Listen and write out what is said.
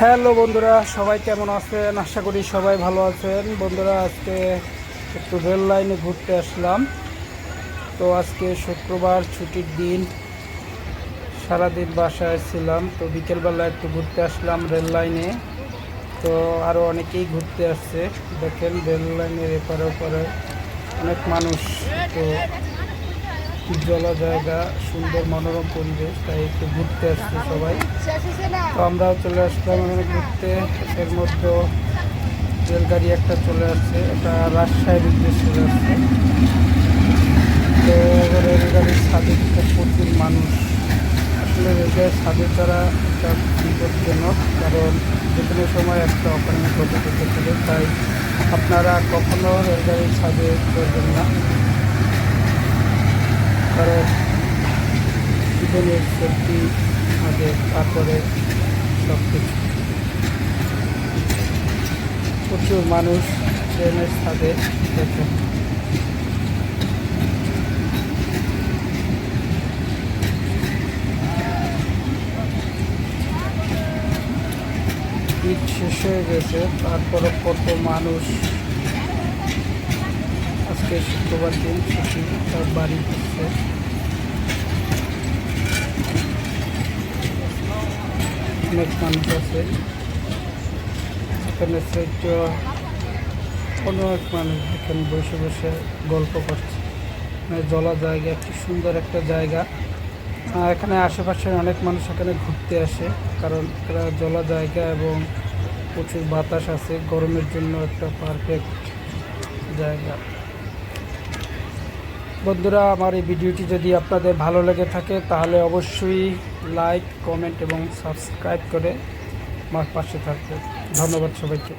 Hello বন্ধুরা, সবাই কেমন আছেন? আশা করি সবাই ভালো আছেন। বন্ধুরা, আজকে একটু রেল লাইনে ঘুরতে আসলাম। তো আজকে শুক্রবার, ছুটির দিন, সারাদিন বাসায় ছিলাম। তো বিকেলবেলা একটু ঘুরতে আসলাম রেল লাইনে। তো আরও অনেকেই ঘুরতে আসছে। দেখেন রেল লাইনের এপারে ওপারে অনেক মানুষ। তো জলা জায়গা, সুন্দর মনোরম পরিবেশ, তাই একটু ঘুরতে আসছে সবাই। তো আমরাও চলে আসলাম এখানে ঘুরতে। এর মধ্যে রেলগাড়ি একটা চলে আসছে, এটা রাজশাহীর উদ্দেশ্যে যাচ্ছে। তো রেলগাড়ির ছাদে প্রচুর মানুষ। আসলে রেলগাড়ির ছাদে ছাড়া একটা বিপজ্জনক, কারণ যে কোনো সময় একটা অকারণে ঘটে যেতে পারে। তাই আপনারা কখনো রেলগাড়ির ছাদে চলবেন না, কারণ জীবনের সেফটি আগে, তারপরে সব কিছু। প্রচুর মানুষ ট্রেনের ছাদে। দেখেন ঈদ শেষ হয়ে গেছে, তারপরে কত মানুষ। আজকে শুক্রবার দিন, ছুটি, সব বাড়ি ফিরছে। অনেক মানুষ আছে এখানে। অনেক মানুষ এখানে বসে বসে গল্প করছে। মানে জলা জায়গা, একটি সুন্দর একটা জায়গা। এখানে আশেপাশে অনেক মানুষ এখানে ঘুরতে আসে, কারণ এটা জলা জায়গা এবং প্রচুর বাতাস আছে। গরমের জন্য একটা পারফেক্ট জায়গা। বন্ধুরা, আমার এই ভিডিওটি যদি আপনাদের ভালো লেগে থাকে তাহলে অবশ্যই লাইক, কমেন্ট এবং সাবস্ক্রাইব করে আমার পাশে থাকবে। ধন্যবাদ সবাইকে।